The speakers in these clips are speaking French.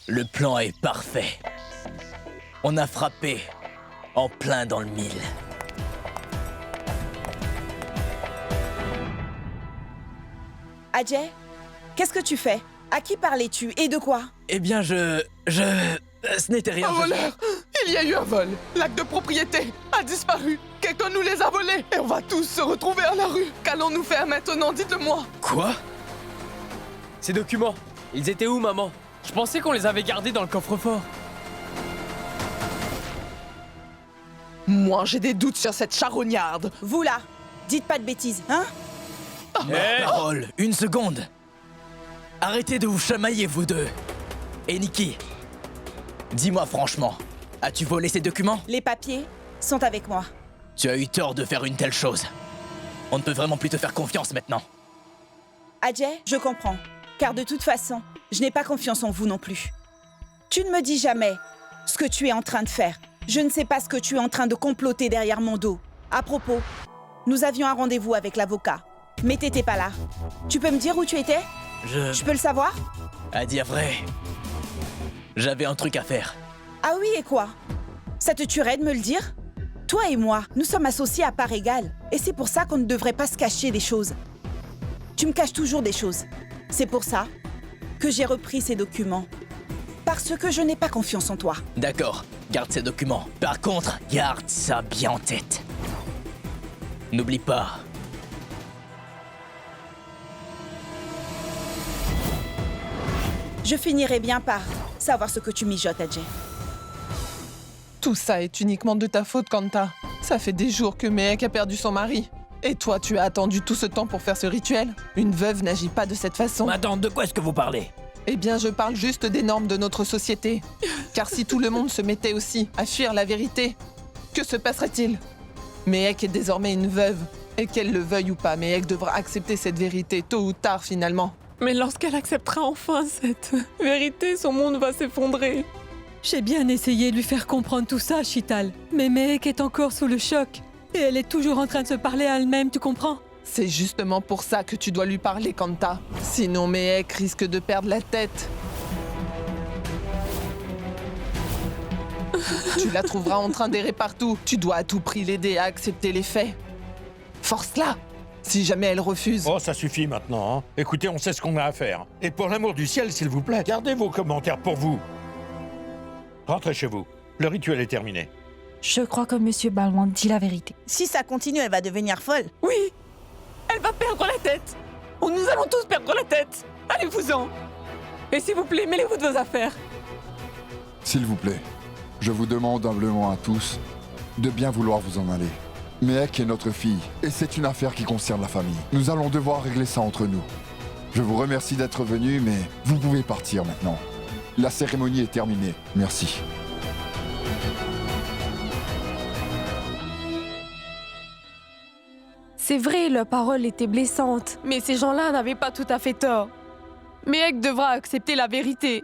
Le plan est parfait. On a frappé en plein dans le mille. Ajay, qu'est-ce que tu fais? À qui parlais-tu et de quoi? Eh bien, ce n'était rien. Un voleur! Il y a eu un vol. L'acte de propriété a disparu. Quelqu'un nous les a volés. Et on va tous se retrouver à la rue. Qu'allons-nous faire maintenant? Dites-le-moi. Quoi? Ces documents, ils étaient où, maman? Je pensais qu'on les avait gardés dans le coffre-fort. Moi, j'ai des doutes sur cette charognarde. Vous là, dites pas de bêtises, hein? Parole, une seconde. Arrêtez de vous chamailler, vous deux. Et Nikki, dis-moi franchement, as-tu volé ces documents? Les papiers sont avec moi. Tu as eu tort de faire une telle chose. On ne peut vraiment plus te faire confiance maintenant. Ajay, je comprends. Car de toute façon, je n'ai pas confiance en vous non plus. Tu ne me dis jamais ce que tu es en train de faire. Je ne sais pas ce que tu es en train de comploter derrière mon dos. À propos, nous avions un rendez-vous avec l'avocat. Mais t'étais pas là. Tu peux me dire où tu étais? Je peux le savoir? À dire vrai, j'avais un truc à faire. Ah oui, et quoi? Ça te tuerait de me le dire? Toi et moi, nous sommes associés à part égale. Et c'est pour ça qu'on ne devrait pas se cacher des choses. Tu me caches toujours des choses. C'est pour ça que j'ai repris ces documents. Parce que je n'ai pas confiance en toi. D'accord, garde ces documents. Par contre, garde ça bien en tête. N'oublie pas. Je finirai bien par savoir ce que tu mijotes, Ajay. Tout ça est uniquement de ta faute, Kanta. Ça fait des jours que Mehek a perdu son mari. Et toi, tu as attendu tout ce temps pour faire ce rituel? Une veuve n'agit pas de cette façon. Attends, de quoi est-ce que vous parlez? Eh bien, je parle juste des normes de notre société. Car si tout le monde se mettait aussi à fuir la vérité, que se passerait-il? Mehek est désormais une veuve. Et qu'elle le veuille ou pas, Mehek devra accepter cette vérité tôt ou tard, finalement. Mais lorsqu'elle acceptera enfin cette vérité, son monde va s'effondrer. J'ai bien essayé de lui faire comprendre tout ça, Chital. Mais Mehek est encore sous le choc. Et elle est toujours en train de se parler à elle-même, tu comprends? C'est justement pour ça que tu dois lui parler, Kanta. Sinon, Mehek risque de perdre la tête. Tu la trouveras en train d'errer partout. Tu dois à tout prix l'aider à accepter les faits. Force-la, si jamais elle refuse. Oh, ça suffit maintenant, hein. Écoutez, on sait ce qu'on a à faire. Et pour l'amour du ciel, s'il vous plaît, gardez vos commentaires pour vous. Rentrez chez vous. Le rituel est terminé. Je crois que Monsieur Balwant dit la vérité. Si ça continue, elle va devenir folle. Oui, elle va perdre la tête. Nous allons tous perdre la tête. Allez-vous-en. Et s'il vous plaît, mêlez-vous de vos affaires. S'il vous plaît, je vous demande humblement à tous de bien vouloir vous en aller. Mehek est notre fille, et c'est une affaire qui concerne la famille. Nous allons devoir régler ça entre nous. Je vous remercie d'être venu, mais vous pouvez partir maintenant. La cérémonie est terminée. Merci. C'est vrai, leur parole était blessante. Mais ces gens-là n'avaient pas tout à fait tort. Mehek devra accepter la vérité.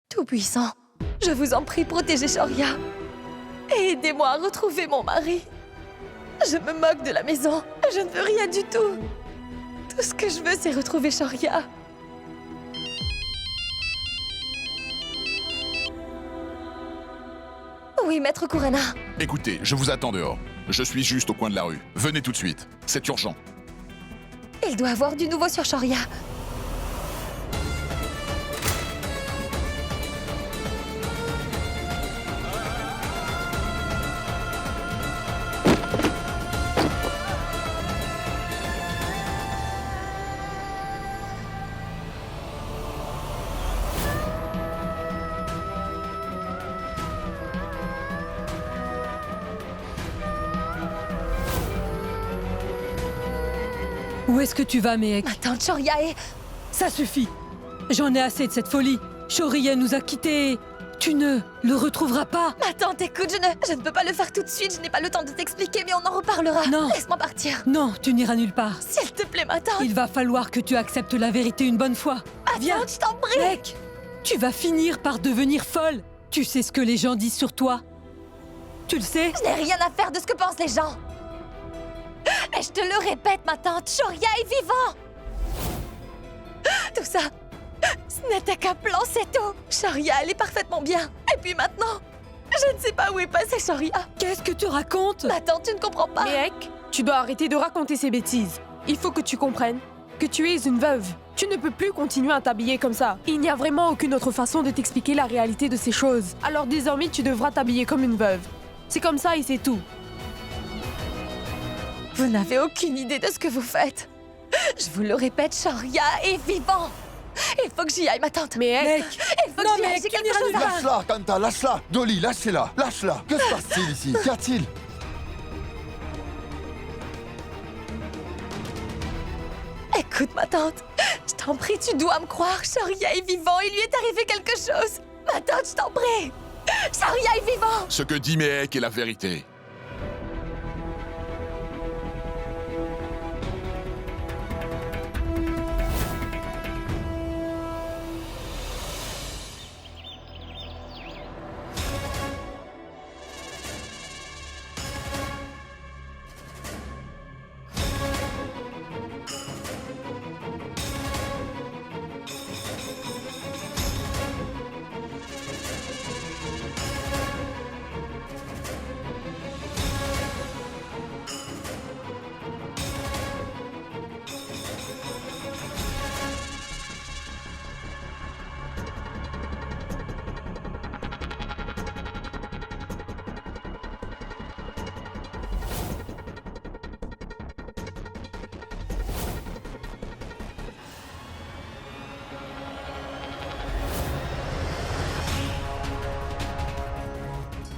Tout-puissant, je vous en prie, protégez Shoria. Et aidez-moi à retrouver mon mari. Je me moque de la maison. Je ne veux rien du tout. Tout ce que je veux, c'est retrouver Shoria. Où Oui, maître Kurana. Écoutez, je vous attends dehors. Je suis juste au coin de la rue. Venez tout de suite. C'est urgent. Il doit avoir du nouveau sur Shoria. Où est-ce que tu vas, Méhek? Ma tante Shoria est... Ça suffit. J'en ai assez de cette folie. Shoria nous a quittés. Tu ne le retrouveras pas. Ma tante, écoute, je ne peux pas le faire tout de suite. Je n'ai pas le temps de t'expliquer, mais on en reparlera. Non. Laisse-moi partir. Non, tu n'iras nulle part. S'il te plaît, ma tante. Il va falloir que tu acceptes la vérité une bonne fois. Viens, Tante, je t'en prie. Méhek. Tu vas finir par devenir folle. Tu sais ce que les gens disent sur toi. Tu le sais? Je n'ai rien à faire de ce que pensent les gens. Et je te le répète, ma tante, Shoria est vivant. Tout ça, ce n'était qu'un plan, c'est tout. Shoria, elle est parfaitement bien. Et puis maintenant, je ne sais pas où est passée Shoria. Qu'est-ce que tu racontes? Ma tante, tu ne comprends pas. Méhek, tu dois arrêter de raconter ces bêtises. Il faut que tu comprennes que tu es une veuve. Tu ne peux plus continuer à t'habiller comme ça. Il n'y a vraiment aucune autre façon de t'expliquer la réalité de ces choses. Alors désormais, tu devras t'habiller comme une veuve. C'est comme ça et c'est tout. Vous n'avez aucune idée de ce que vous faites. Je vous le répète, Shoria est vivant. Il faut que j'y aille, ma tante. Méhek, Il faut que j'y aille, j'ai quelque chose à faire. Lâche-la, Kanta, lâche-la. Dolly, lâchez-la, lâche-la. Que se passe-t-il ici? Qu'y a-t-il? Écoute, ma tante, je t'en prie, tu dois me croire. Shoria est vivant, il lui est arrivé quelque chose. Ma tante, je t'en prie. Shoria est vivant. Ce que dit Méhek est la vérité.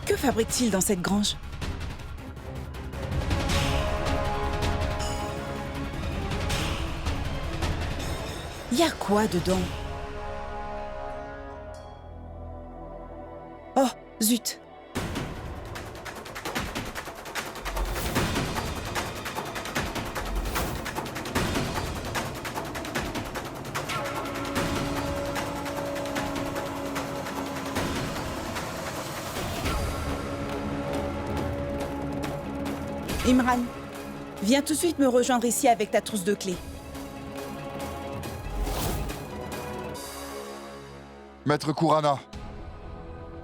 Que fabrique-t-il dans cette grange? Y a quoi dedans? Oh, zut! Imran, viens tout de suite me rejoindre ici avec ta trousse de clés. Maître Kurana,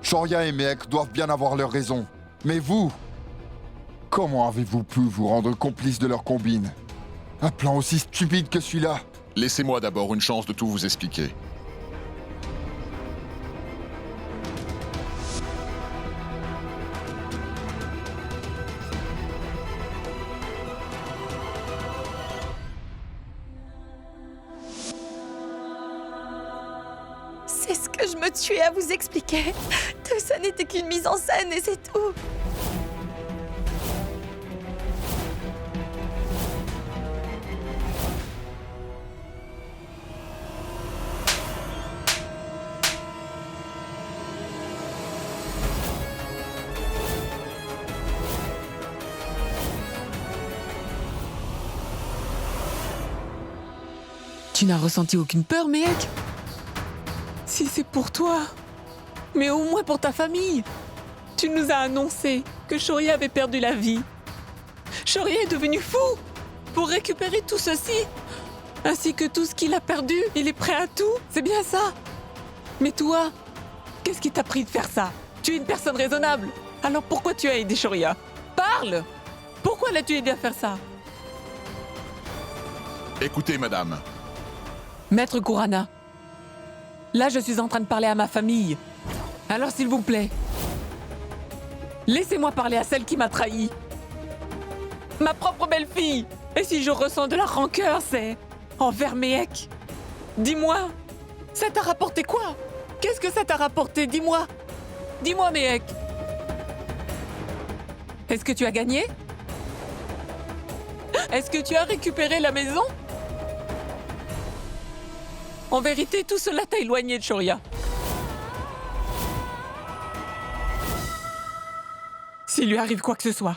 Shoria et Méhek doivent bien avoir leurs raisons. Mais vous, comment avez-vous pu vous rendre complice de leur combine? Un plan aussi stupide que celui-là? Laissez-moi d'abord une chance de tout vous expliquer. C'est ce que je me tuais à vous expliquer. Tout ça n'était qu'une mise en scène et c'est tout. tu n'as ressenti aucune peur, Méhek? Si c'est pour toi, mais au moins pour ta famille. Tu nous as annoncé que Shoria avait perdu la vie. Shoria est devenu fou pour récupérer tout ceci, ainsi que tout ce qu'il a perdu. Il est prêt à tout, c'est bien ça. Mais toi, qu'est-ce qui t'a pris de faire ça? Tu es une personne raisonnable. Alors pourquoi tu as aidé Shoria? Parle! Pourquoi l'as-tu aidé à faire ça? Écoutez, madame. Maître Kurana, là je suis en train de parler à ma famille. Alors s'il vous plaît, laissez-moi parler à celle qui m'a trahi. Ma propre belle-fille. Et si je ressens de la rancœur, c'est envers Méhek. Dis-moi, ça t'a rapporté quoi? Qu'est-ce que ça t'a rapporté? Dis-moi. Dis-moi, Méhek. Est-ce que tu as gagné? Est-ce que tu as récupéré la maison? En vérité, tout cela t'a éloigné de Shoria. S'il lui arrive quoi que ce soit,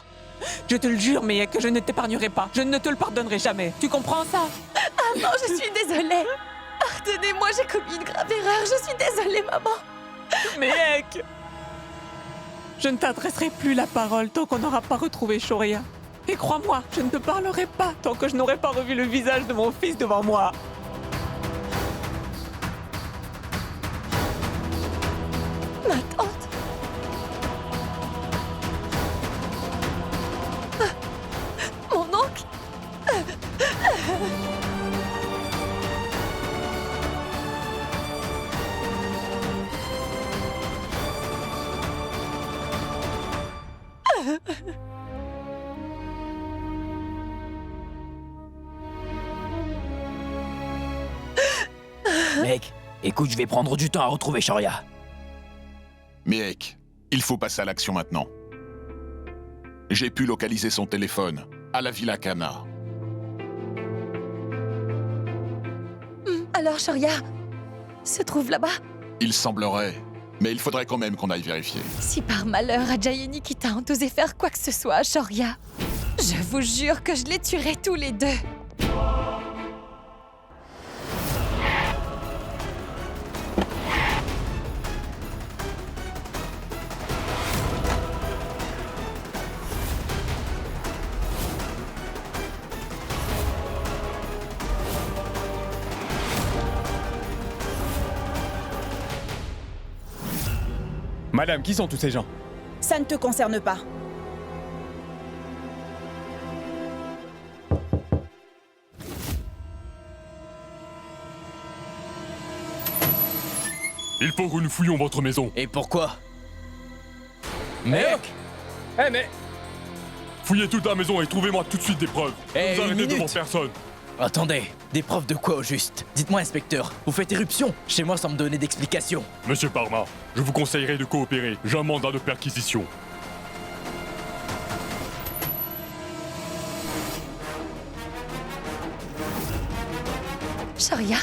je te le jure, Méhek, que je ne t'épargnerai pas. Je ne te le pardonnerai jamais. Tu comprends ça? Ah non, je suis désolée. Pardonnez-moi, j'ai commis une grave erreur. Je suis désolée, maman. Méhek! Je ne t'adresserai plus la parole tant qu'on n'aura pas retrouvé Shoria. Et crois-moi, je ne te parlerai pas tant que je n'aurai pas revu le visage de mon fils devant moi. Ma tante. Mon oncle. Mec, écoute, je vais prendre du temps à retrouver Shoria. Méhek, il faut passer à l'action maintenant. J'ai pu localiser son téléphone à la Villa Kana. Alors, Shoria se trouve là-bas? Il semblerait, mais il faudrait quand même qu'on aille vérifier. Si par malheur Ajay et Nikita ont osé faire quoi que ce soit à Shoria, je vous jure que je les tuerai tous les deux. Madame, qui sont tous ces gens? Ça ne te concerne pas. Il faut que nous fouillions votre maison. Et pourquoi? Mec! Eh mais... Fouillez toute la maison et trouvez-moi tout de suite des preuves. Eh, Vous une arrêtez devant minute. personne. Attendez, des preuves de quoi au juste? Dites-moi, inspecteur, vous faites éruption chez moi sans me donner d'explication. Monsieur Parma, je vous conseillerais de coopérer. J'ai un mandat de perquisition. Shoria.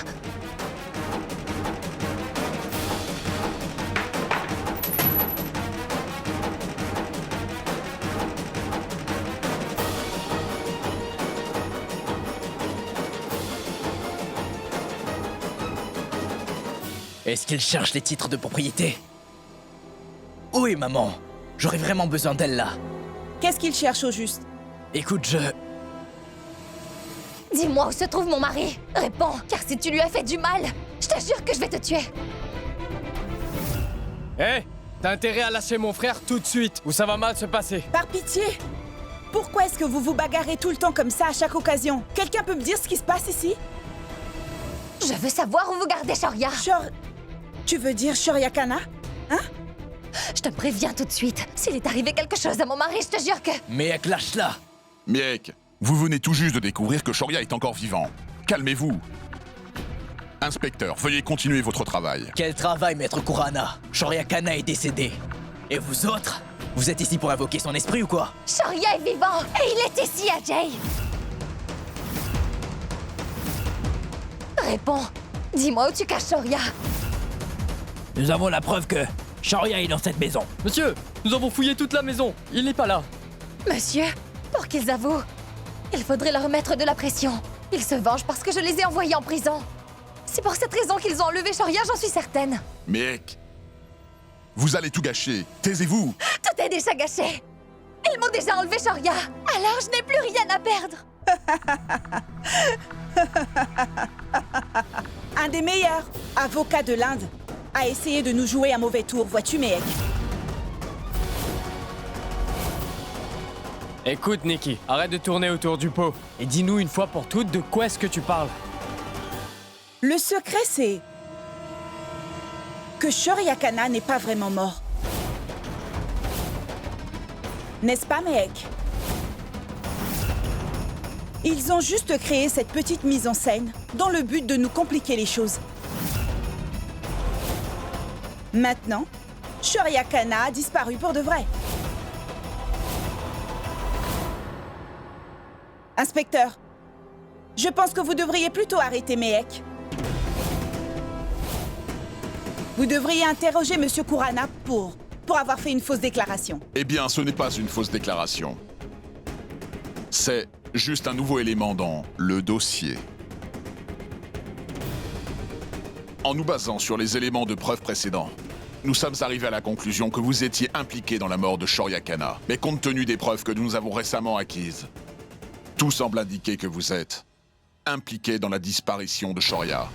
Est-ce qu'il cherche les titres de propriété? Oui, maman. J'aurais vraiment besoin d'elle là. Qu'est-ce qu'il cherche au juste? Écoute, Dis-moi où se trouve mon mari. Réponds, car si tu lui as fait du mal, je te jure que je vais te tuer. Eh! T'as intérêt à lâcher mon frère tout de suite, ou ça va mal se passer. Par pitié! Pourquoi est-ce que vous vous bagarrez tout le temps comme ça à chaque occasion? Quelqu'un peut me dire ce qui se passe ici? Je veux savoir où vous gardez Shoria. Tu veux dire Shoria Kana? Hein? Je te préviens tout de suite. S'il est arrivé quelque chose à mon mari, je te jure que... Méhek, lâche-la! Méhek, vous venez tout juste de découvrir que Shoria est encore vivant. Calmez-vous. Inspecteur, veuillez continuer votre travail. Quel travail, maître Kurana? Shoria Kana est décédé. Et vous autres? Vous êtes ici pour invoquer son esprit ou quoi? Shoria est vivant et il est ici, Ajay. Réponds. Dis-moi où tu caches Shoria. Nous avons la preuve que Shoria est dans cette maison. Monsieur, nous avons fouillé toute la maison. Il n'est pas là. Monsieur, pour qu'ils avouent, il faudrait leur mettre de la pression. Ils se vengent parce que je les ai envoyés en prison. C'est pour cette raison qu'ils ont enlevé Shoria, j'en suis certaine. Méhek, vous allez tout gâcher. Taisez-vous. Tout est déjà gâché. Ils m'ont déjà enlevé Shoria. Alors je n'ai plus rien à perdre. Un des meilleurs avocats de l'Inde a essayé de nous jouer un mauvais tour, vois-tu, Méhek? Écoute, Nikki, arrête de tourner autour du pot. Et dis-nous une fois pour toutes de quoi est-ce que tu parles. Le secret, c'est que Shoria Kana n'est pas vraiment mort. N'est-ce pas, Mehek? Ils ont juste créé cette petite mise en scène dans le but de nous compliquer les choses. Maintenant, Shoria Kana a disparu pour de vrai. Inspecteur, je pense que vous devriez plutôt arrêter Mehek. Vous devriez interroger Monsieur Kurana pour avoir fait une fausse déclaration. Eh bien, ce n'est pas une fausse déclaration. C'est juste un nouveau élément dans le dossier. En nous basant sur les éléments de preuve précédents, nous sommes arrivés à la conclusion que vous étiez impliqué dans la mort de Shoria Kana. Mais compte tenu des preuves que nous avons récemment acquises, tout semble indiquer que vous êtes impliqué dans la disparition de Shoria.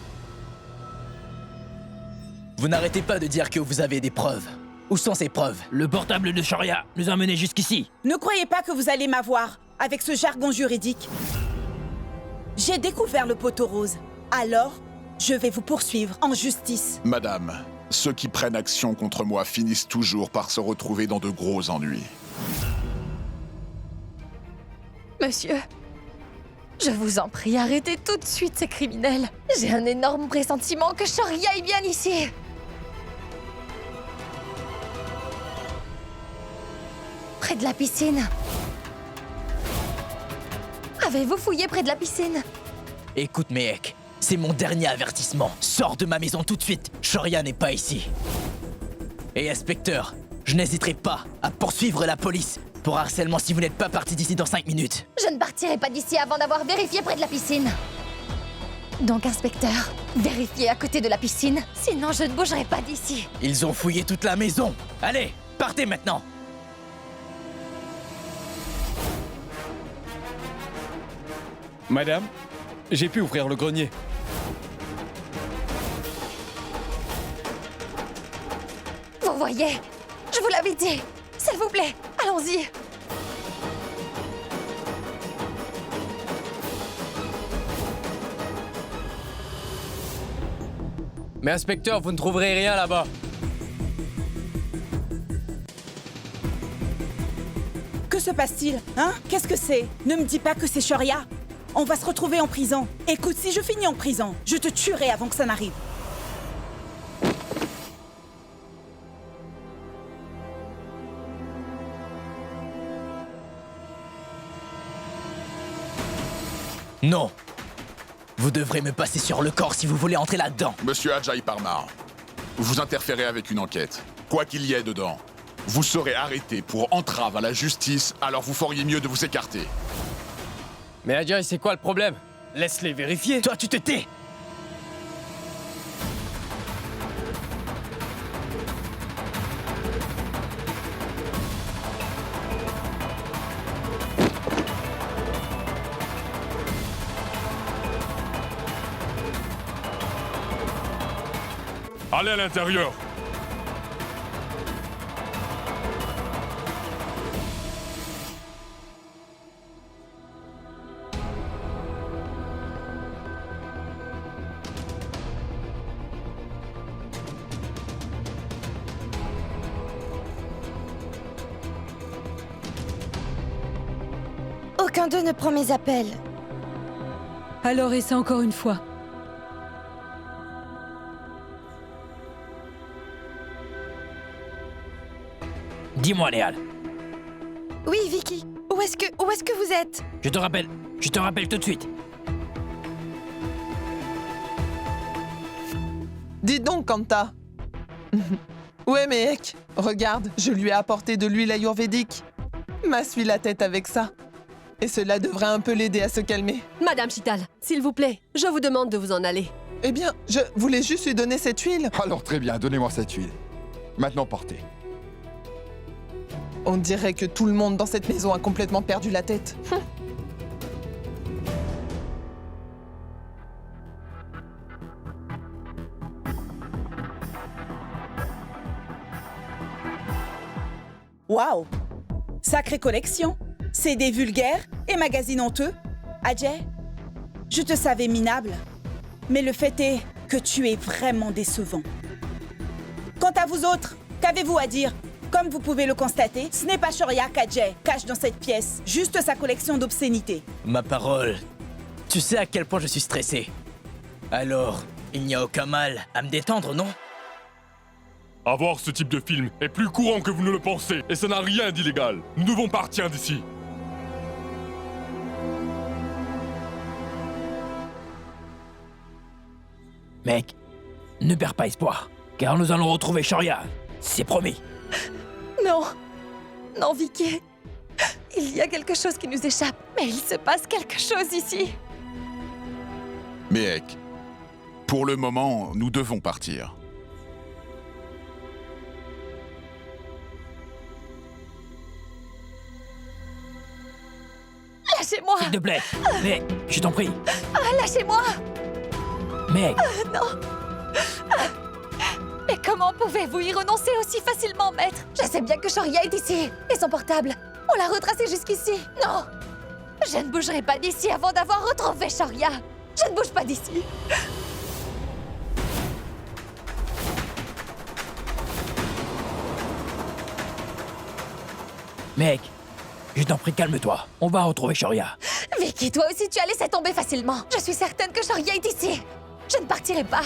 Vous n'arrêtez pas de dire que vous avez des preuves. Où sont ces preuves? Le portable de Shoria nous a menés jusqu'ici. Ne croyez pas que vous allez m'avoir avec ce jargon juridique. J'ai découvert le poteau rose. Alors, je vais vous poursuivre en justice. Madame, ceux qui prennent action contre moi finissent toujours par se retrouver dans de gros ennuis. Monsieur, je vous en prie, arrêtez tout de suite ces criminels. J'ai un énorme pressentiment que Shoria est bien ici. Près de la piscine. Avez-vous fouillé près de la piscine? Écoute, Mehek, c'est mon dernier avertissement. Sors de ma maison tout de suite. Shoria n'est pas ici. Et inspecteur, je n'hésiterai pas à poursuivre la police pour harcèlement si vous n'êtes pas parti d'ici dans 5 minutes. Je ne partirai pas d'ici avant d'avoir vérifié près de la piscine. Donc, inspecteur, vérifiez à côté de la piscine, sinon je ne bougerai pas d'ici. Ils ont fouillé toute la maison. Allez, partez maintenant. Madame, j'ai pu ouvrir le grenier. Vous voyez, je vous l'avais dit. S'il vous plaît, allons-y. Mais inspecteur, vous ne trouverez rien là-bas. Que se passe-t-il? Hein? Qu'est-ce que c'est? Ne me dis pas que c'est Shoria. On va se retrouver en prison. Écoute, si je finis en prison, je te tuerai avant que ça n'arrive. Non. Vous devrez me passer sur le corps si vous voulez entrer là-dedans. Monsieur Ajay Parmar, vous interférez avec une enquête. Quoi qu'il y ait dedans, vous serez arrêté pour entrave à la justice, alors vous feriez mieux de vous écarter. Mais Ajay, c'est quoi le problème? Laisse-les vérifier. Toi, tu te tais. Allez à l'intérieur. Aucun d'eux ne prend mes appels. Alors essaie encore une fois. Dis-moi, Léal. Oui, Vicky. Où est-ce que vous êtes? Je te rappelle tout de suite. Dis donc, Kanta. Ouais, Mehek, regarde, je lui ai apporté de l'huile ayurvédique. M'assuie la tête avec ça. Et cela devrait un peu l'aider à se calmer. Madame Chital, s'il vous plaît, je vous demande de vous en aller. Eh bien, je voulais juste lui donner cette huile. Alors très bien, donnez-moi cette huile. Maintenant partez. On dirait que tout le monde dans cette maison a complètement perdu la tête. Waouh! Sacrée collection. CD vulgaire et magazine honteux. Ajay, je te savais minable, mais le fait est que tu es vraiment décevant. Quant à vous autres, qu'avez-vous à dire? Comme vous pouvez le constater, ce n'est pas Shoria qu'Ajay cache dans cette pièce, juste sa collection d'obscénités. Ma parole, tu sais à quel point je suis stressé. Alors, il n'y a aucun mal à me détendre, non? Avoir ce type de film est plus courant que vous ne le pensez, et ça n'a rien d'illégal. Nous devons partir d'ici. Mec, ne perds pas espoir, car nous allons retrouver Shoria. C'est promis. Non. Non, Vicky. Il y a quelque chose qui nous échappe, mais il se passe quelque chose ici. Mehek, pour le moment, nous devons partir. Lâchez-moi. S'il te plaît. Mais, je t'en prie. Ah, lâchez-moi. Mec. Non. Mais comment pouvez-vous y renoncer aussi facilement, maître? Je sais bien que Shoria est ici. Et son portable, on l'a retracé jusqu'ici. Non. Je ne bougerai pas d'ici avant d'avoir retrouvé Shoria. Je ne bouge pas d'ici. Mec, je t'en prie, calme-toi. On va retrouver Shoria. Vicky, toi aussi, tu as laissé tomber facilement. Je suis certaine que Shoria est ici. Je ne partirai pas.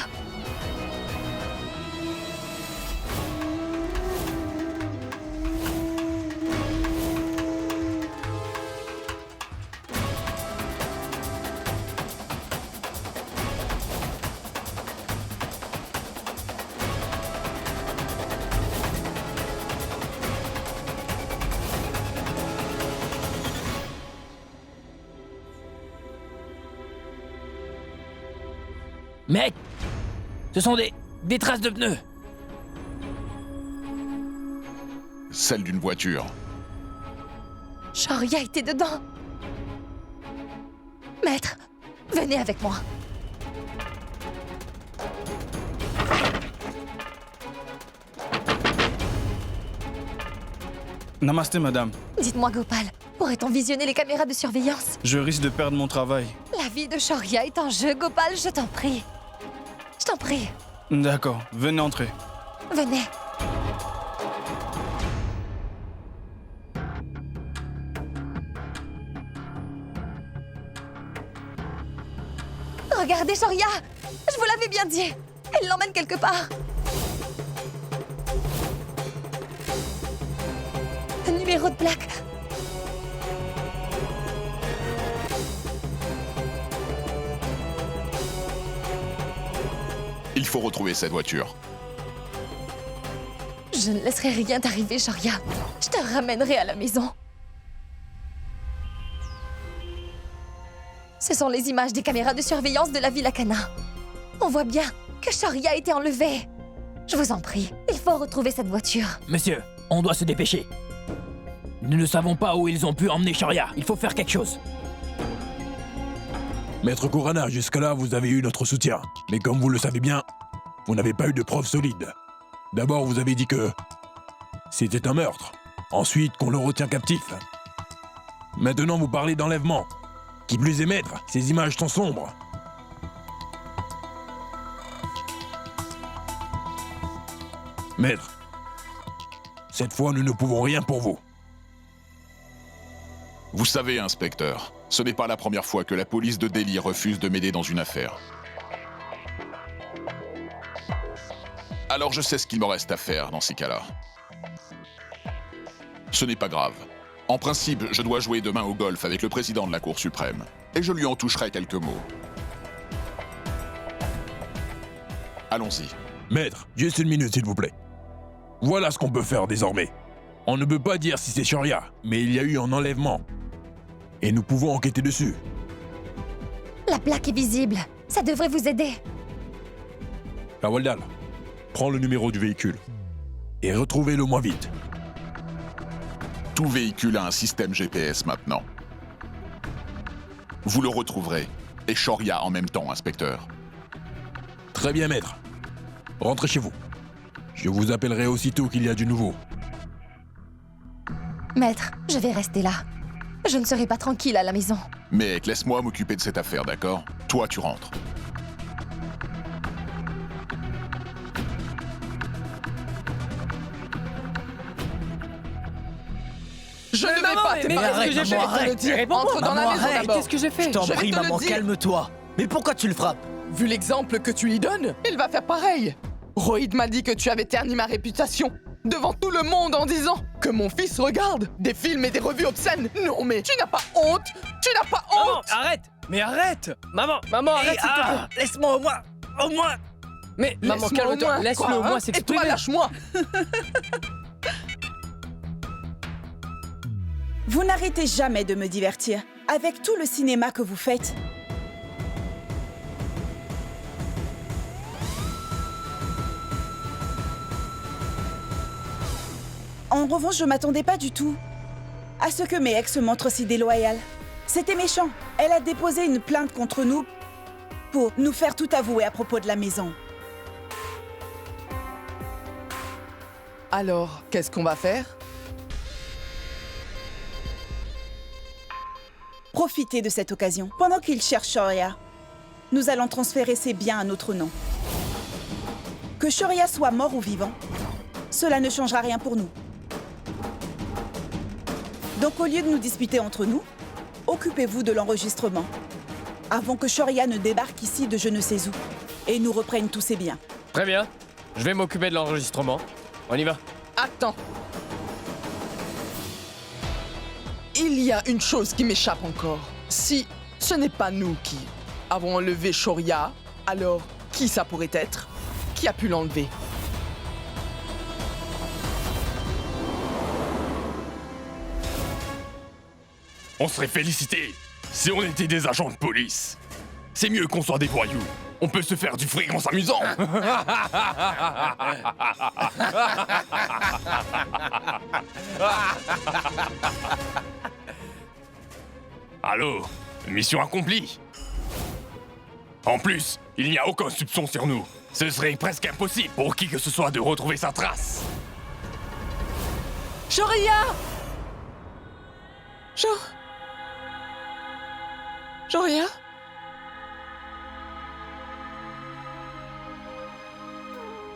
Mec, ce sont des traces de pneus. Celle d'une voiture. Shoria était dedans. Maître, venez avec moi. Namasté, madame. Dites-moi, Gopal, pourrait-on visionner les caméras de surveillance? Je risque de perdre mon travail. La vie de Shoria est en jeu, Gopal, je t'en prie. Je t'en prie. D'accord, venez entrer. Venez. Regardez, Shoria! Je vous l'avais bien dit. Elle l'emmène quelque part. Numéro de plaque. Il faut retrouver cette voiture. Je ne laisserai rien t'arriver, Shoria. Je te ramènerai à la maison. Ce sont les images des caméras de surveillance de la Villa Cana. On voit bien que Shoria a été enlevée. Je vous en prie, il faut retrouver cette voiture. Monsieur, on doit se dépêcher. Nous ne savons pas où ils ont pu emmener Shoria. Il faut faire quelque chose. Maître Kurana, jusque-là, vous avez eu notre soutien. Mais comme vous le savez bien, vous n'avez pas eu de preuves solides. D'abord, vous avez dit que c'était un meurtre. Ensuite, qu'on le retient captif. Maintenant, vous parlez d'enlèvement. Qui plus est, maître, ces images sont sombres. Maître, cette fois, nous ne pouvons rien pour vous. Vous savez, inspecteur, ce n'est pas la première fois que la police de Delhi refuse de m'aider dans une affaire. Alors je sais ce qu'il me reste à faire dans ces cas-là. Ce n'est pas grave. En principe, je dois jouer demain au golf avec le président de la Cour suprême. Et je lui en toucherai quelques mots. Allons-y. Maître, juste une minute, s'il vous plaît. Voilà ce qu'on peut faire désormais. On ne peut pas dire si c'est Shoria, mais il y a eu un enlèvement. Et nous pouvons enquêter dessus. La plaque est visible. Ça devrait vous aider. Lawaldal, prends le numéro du véhicule. Et retrouvez-le moins vite. Tout véhicule a un système GPS maintenant. Vous le retrouverez. Et Shoria en même temps, inspecteur. Très bien, maître. Rentrez chez vous. Je vous appellerai aussitôt qu'il y a du nouveau. Maître, je vais rester là. Je ne serai pas tranquille à la maison. Mec, laisse-moi m'occuper de cette affaire, d'accord? Toi, tu rentres. Je ne vais pas te mais parler. arrête, Je vais maman, te le arrête. dire. Réponds-moi. Entre dans la Maman, maison arrête. d'abord. Qu'est-ce que j'ai fait? Je t'en Je vais prie, te le maman, dire. calme-toi. Mais pourquoi tu le frappes? Vu l'exemple que tu lui donnes, il va faire pareil. Rohit m'a dit que tu avais terni ma réputation devant tout le monde en disant que mon fils regarde des films et des revues obscènes. Non mais tu n'as pas honte. Tu n'as pas Maman, honte. arrête! Mais arrête! Maman, arrête s'il te plaît! Laisse-moi au moins. Mais maman, Laisse-moi au calme-toi, moins. laisse-le Quoi, au moins hein? Et s'exprimer. toi, lâche-moi. Vous n'arrêtez jamais de me divertir, avec tout le cinéma que vous faites. En revanche, je m'attendais pas du tout à ce que mes ex se montrent si déloyales. C'était méchant. Elle a déposé une plainte contre nous pour nous faire tout avouer à propos de la maison. Alors, qu'est-ce qu'on va faire? Profitez de cette occasion. Pendant qu'il cherche Shoria, nous allons transférer ses biens à notre nom. Que Shoria soit mort ou vivant, cela ne changera rien pour nous. Donc au lieu de nous disputer entre nous, occupez-vous de l'enregistrement, avant que Shoria ne débarque ici de je ne sais où et nous reprenne tous ses biens. Très bien. Je vais m'occuper de l'enregistrement. On y va. Attends. Il y a une chose qui m'échappe encore. Si ce n'est pas nous qui avons enlevé Shoria, alors qui ça pourrait être? Qui a pu l'enlever? On serait félicité si on était des agents de police. C'est mieux qu'on soit des voyous. On peut se faire du fric en s'amusant. Allô, mission accomplie. En plus, il n'y a aucun soupçon sur nous. Ce serait presque impossible pour qui que ce soit de retrouver sa trace. Shoria! Shoria?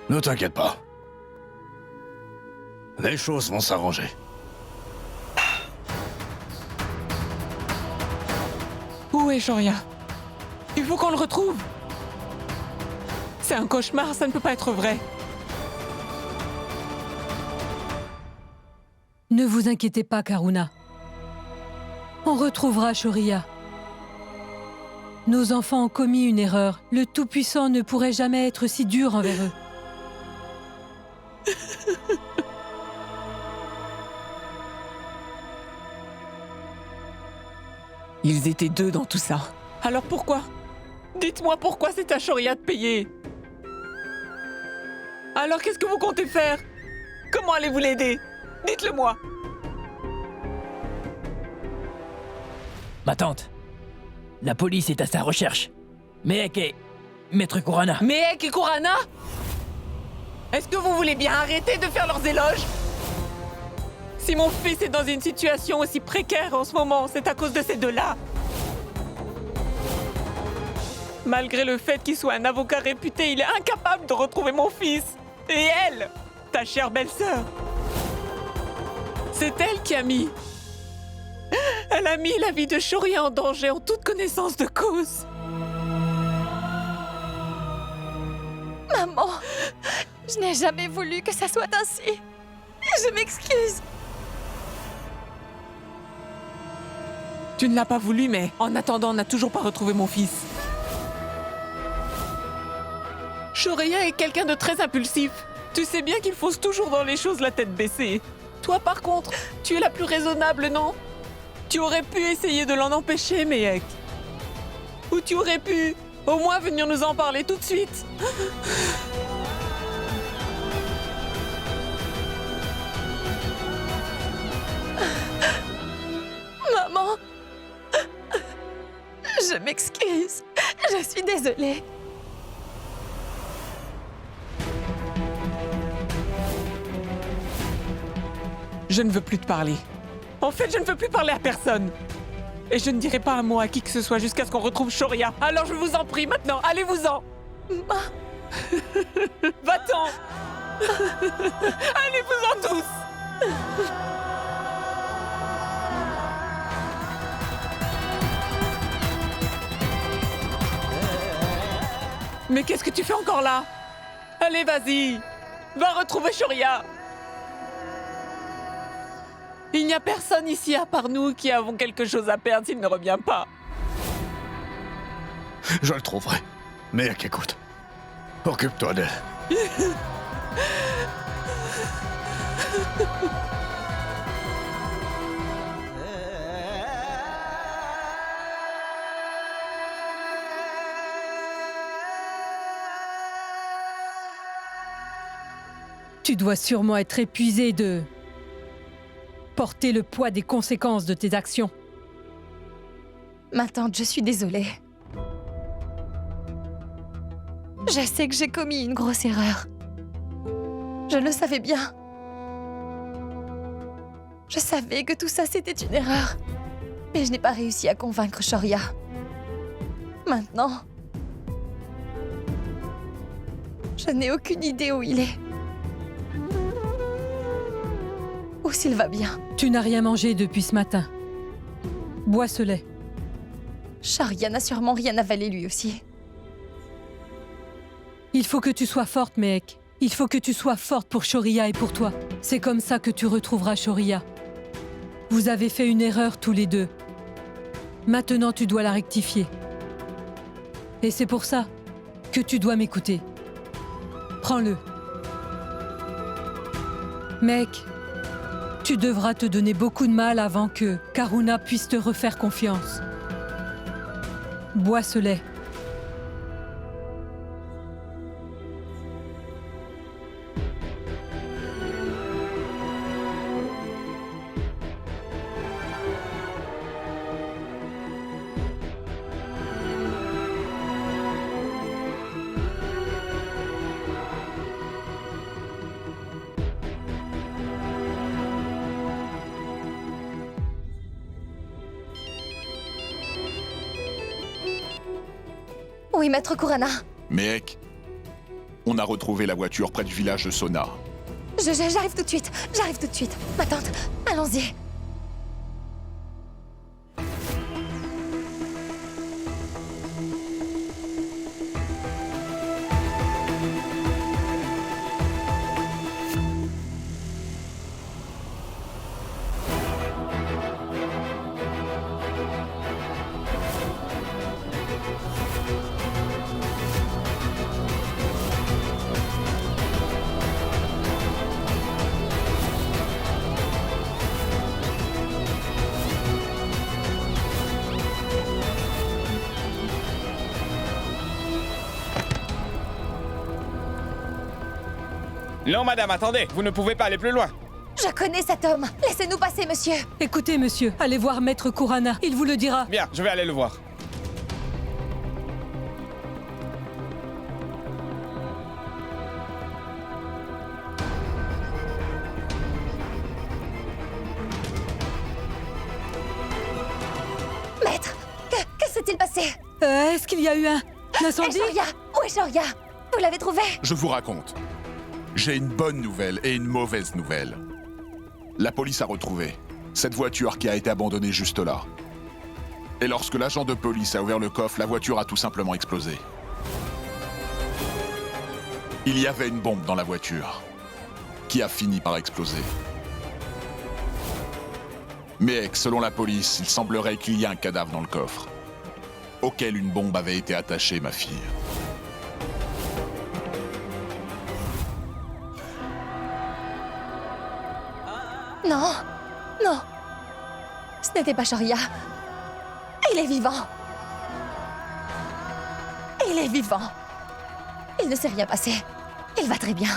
Ne t'inquiète pas. Les choses vont s'arranger. Où est Shoria? Il faut qu'on le retrouve. C'est un cauchemar, ça ne peut pas être vrai. Ne vous inquiétez pas, Karuna. On retrouvera Shoria. Nos enfants ont commis une erreur. Le Tout-Puissant ne pourrait jamais être si dur envers eux. Ils étaient deux dans tout ça. Alors pourquoi? Dites-moi pourquoi c'est à Shoria de payer. Alors qu'est-ce que vous comptez faire? Comment allez-vous l'aider? Dites-le-moi. Ma tante, la police est à sa recherche. Mehek et Maître Kurana. Mehek et Kurana? Est-ce que vous voulez bien arrêter de faire leurs éloges? Si mon fils est dans une situation aussi précaire en ce moment, c'est à cause de ces deux-là. Malgré le fait qu'il soit un avocat réputé, il est incapable de retrouver mon fils. Et elle, ta chère belle-sœur, c'est elle qui a mis... Elle a mis la vie de Shoria en danger en toute connaissance de cause. Maman, je n'ai jamais voulu que ça soit ainsi. Je m'excuse. Tu ne l'as pas voulu, mais en attendant, on n'a toujours pas retrouvé mon fils. Shoria est quelqu'un de très impulsif. Tu sais bien qu'il fausse toujours dans les choses la tête baissée. Toi, par contre, tu es la plus raisonnable, non? Tu aurais pu essayer de l'en empêcher, Mehek. Ou tu aurais pu au moins venir nous en parler tout de suite. Maman, je m'excuse. Je suis désolée. Je ne veux plus te parler. En fait, je ne veux plus parler à personne. Et je ne dirai pas un mot à qui que ce soit jusqu'à ce qu'on retrouve Shoria. Alors je vous en prie maintenant, allez-vous-en. Va-t'en. Allez-vous-en tous. Mais qu'est-ce que tu fais encore là? Allez, vas-y. Va retrouver Shoria. Il n'y a personne ici à part nous qui avons quelque chose à perdre s'il ne revient pas. Je le trouverai. Mais écoute, occupe-toi d'elle. Tu dois sûrement être épuisé de porter le poids des conséquences de tes actions. Ma tante, je suis désolée. Je sais que j'ai commis une grosse erreur. Je le savais bien. Je savais que tout ça, c'était une erreur. Mais je n'ai pas réussi à convaincre Shoria. Maintenant, je n'ai aucune idée où il est. Ou s'il va bien. Tu n'as rien mangé depuis ce matin. Bois ce lait. Shoria n'a sûrement rien avalé lui aussi. Il faut que tu sois forte, Mehek. Il faut que tu sois forte pour Shoria et pour toi. C'est comme ça que tu retrouveras Shoria. Vous avez fait une erreur tous les deux. Maintenant, tu dois la rectifier. Et c'est pour ça que tu dois m'écouter. Prends-le. Mehek, tu devras te donner beaucoup de mal avant que Karuna puisse te refaire confiance. Bois ce lait. Oui, maître Kurana. Mehek, on a retrouvé la voiture près du village de Sona. J'arrive tout de suite. J'arrive tout de suite. Ma tante, allons-y. Non, madame, attendez, vous ne pouvez pas aller plus loin. Je connais cet homme. Laissez-nous passer, monsieur. Écoutez, monsieur, allez voir Maître Kurana. Il vous le dira. Bien, je vais aller le voir. Maître, que s'est-il passé? Est-ce qu'il y a eu un incendie? Shoria, où est Shoria? Vous l'avez trouvé? Je vous raconte. J'ai une bonne nouvelle et une mauvaise nouvelle. La police a retrouvé cette voiture qui a été abandonnée juste là. Et lorsque l'agent de police a ouvert le coffre, la voiture a tout simplement explosé. Il y avait une bombe dans la voiture, qui a fini par exploser. Mais selon la police, il semblerait qu'il y ait un cadavre dans le coffre, auquel une bombe avait été attachée, ma fille. Non, non. Ce n'était pas Shoria. Il est vivant. Il est vivant. Il ne s'est rien passé. Il va très bien.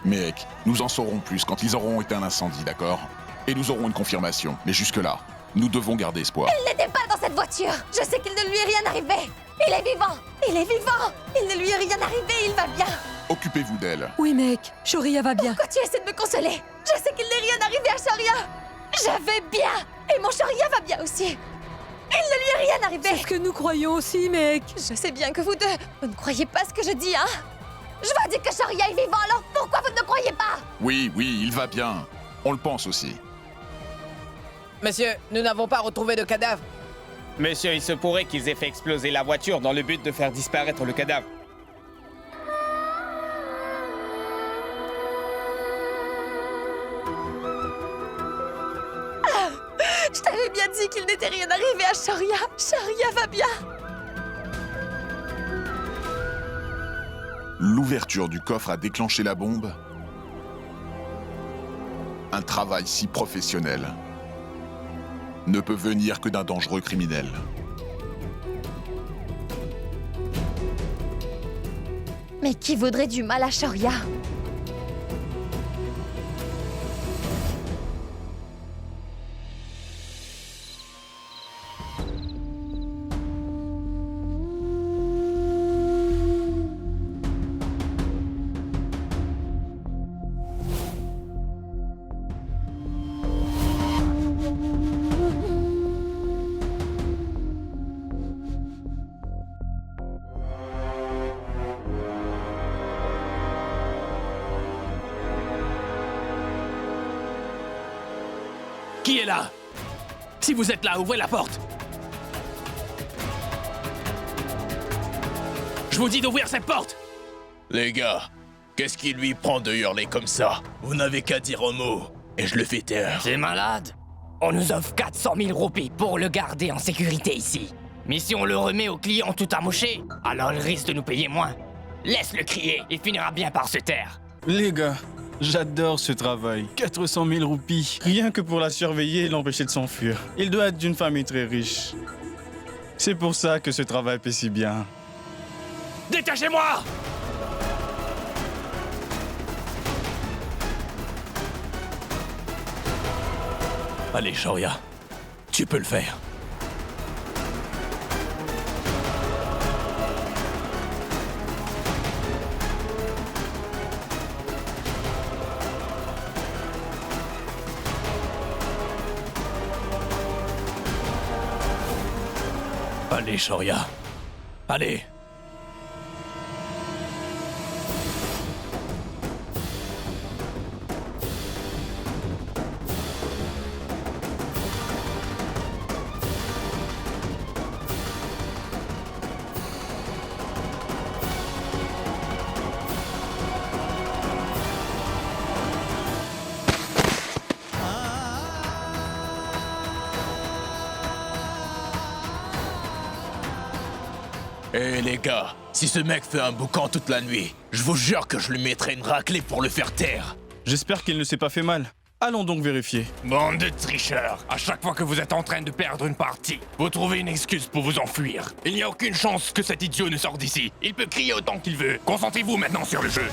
Mehek, nous en saurons plus quand ils auront éteint l'incendie, d'accord? Et nous aurons une confirmation. Mais jusque-là, nous devons garder espoir. Il n'était pas dans cette voiture. Je sais qu'il ne lui est rien arrivé. Il est vivant. Il est vivant. Il ne lui est rien arrivé. Il va bien. Occupez-vous d'elle. Oui, mec. Shoria va bien. Pourquoi tu essaies de me consoler? Je sais qu'il n'est rien arrivé à Shoria. Je vais bien. Et mon Shoria va bien aussi. Il ne lui est rien arrivé. C'est ce que nous croyons aussi, mec. Je sais bien que vous deux, vous ne croyez pas ce que je dis, hein? Je vous dis que Shoria est vivant, alors pourquoi vous ne croyez pas? Oui, il va bien. On le pense aussi. Monsieur, nous n'avons pas retrouvé de cadavre. Monsieur, il se pourrait qu'ils aient fait exploser la voiture dans le but de faire disparaître le cadavre. Je t'avais bien dit qu'il n'était rien arrivé à Shoria. Shoria va bien. L'ouverture du coffre a déclenché la bombe. Un travail si professionnel ne peut venir que d'un dangereux criminel. Mais qui voudrait du mal à Shoria? Qui est là? Si vous êtes là, ouvrez la porte. Je vous dis d'ouvrir cette porte. Les gars, qu'est-ce qui lui prend de hurler comme ça? Vous n'avez qu'à dire un mot, et je le fais taire. C'est malade. On nous offre 400 000 roupies pour le garder en sécurité ici. Mais si on le remet au client tout amoché, alors il risque de nous payer moins. Laisse-le crier, il finira bien par se taire. Les gars, j'adore ce travail. 400 000 roupies, rien que pour la surveiller et l'empêcher de s'enfuir. Il doit être d'une famille très riche. C'est pour ça que ce travail paie si bien. Détachez-moi! Allez, Shoria, tu peux le faire. Allez, Shoria. Allez. Hé les gars, si ce mec fait un boucan toute la nuit, je vous jure que je lui mettrai une raclée pour le faire taire. J'espère qu'il ne s'est pas fait mal. Allons donc vérifier. Bande de tricheurs. À chaque fois que vous êtes en train de perdre une partie, vous trouvez une excuse pour vous enfuir. Il n'y a aucune chance que cet idiot ne sorte d'ici. Il peut crier autant qu'il veut. Concentrez-vous maintenant sur le jeu.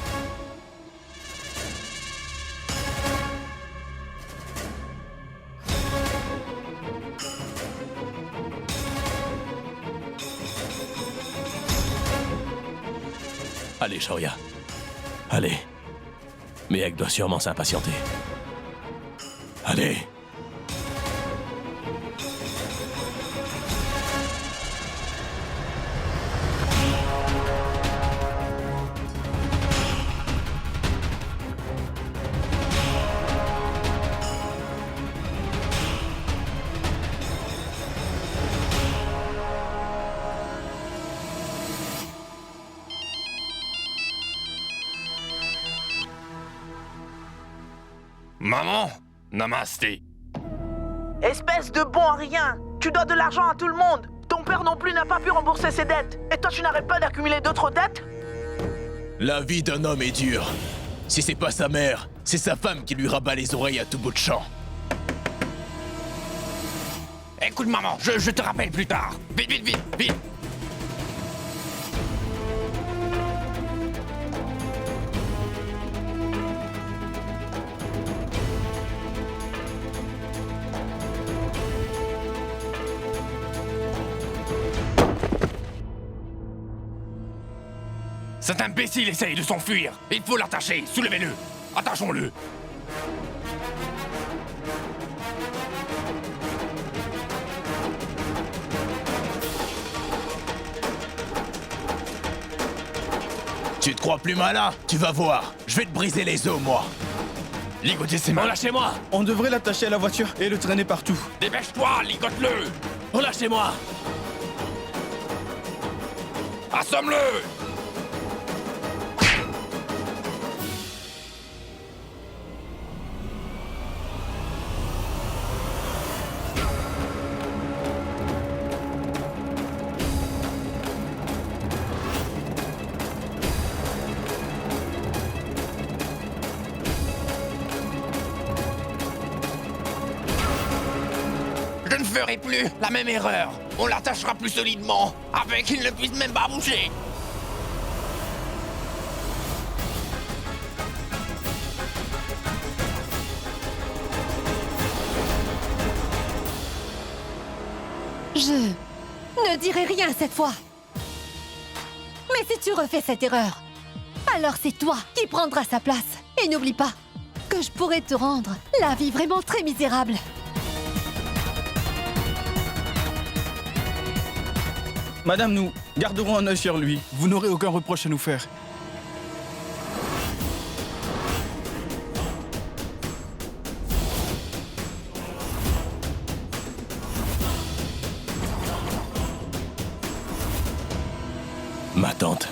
Allez, Shoria. Allez. Mehek doit sûrement s'impatienter. Allez. Maman, namasté. Espèce de bon à rien! Tu dois de l'argent à tout le monde! Ton père non plus n'a pas pu rembourser ses dettes! Et toi tu n'arrêtes pas d'accumuler d'autres dettes? La vie d'un homme est dure. Si c'est pas sa mère, c'est sa femme qui lui rabat les oreilles à tout bout de champ. Écoute maman, je te rappelle plus tard. Vite, vite, vite, vite. Cet imbécile essaye de s'enfuir. Il faut l'attacher. Soulevez-le. Attachons-le. Tu te crois plus malin? Tu vas voir. Je vais te briser les os, moi. Ligotez ses mains. Relâchez-moi. On devrait l'attacher à la voiture et le traîner partout. Dépêche-toi, ligote-le. Relâchez-moi. Assomme-le. Je ne ferai plus la même erreur. On l'attachera plus solidement, afin qu'il ne puisse même pas bouger. Je ne dirai rien cette fois. Mais si tu refais cette erreur, alors c'est toi qui prendras sa place. Et n'oublie pas que je pourrais te rendre la vie vraiment très misérable. Madame, nous garderons un œil sur lui. Vous n'aurez aucun reproche à nous faire. Ma tante.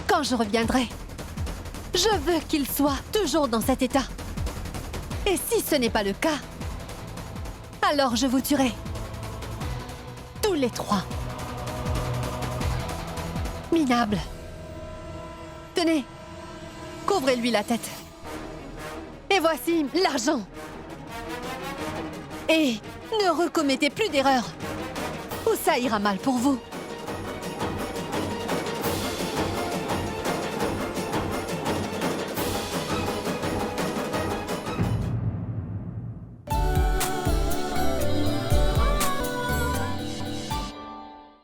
Quand je reviendrai, je veux qu'il soit toujours dans cet état. Et si ce n'est pas le cas, alors je vous tuerai. Tous les trois. Minable. Tenez, couvrez-lui la tête. Et voici l'argent. Et ne recommettez plus d'erreurs, ou ça ira mal pour vous.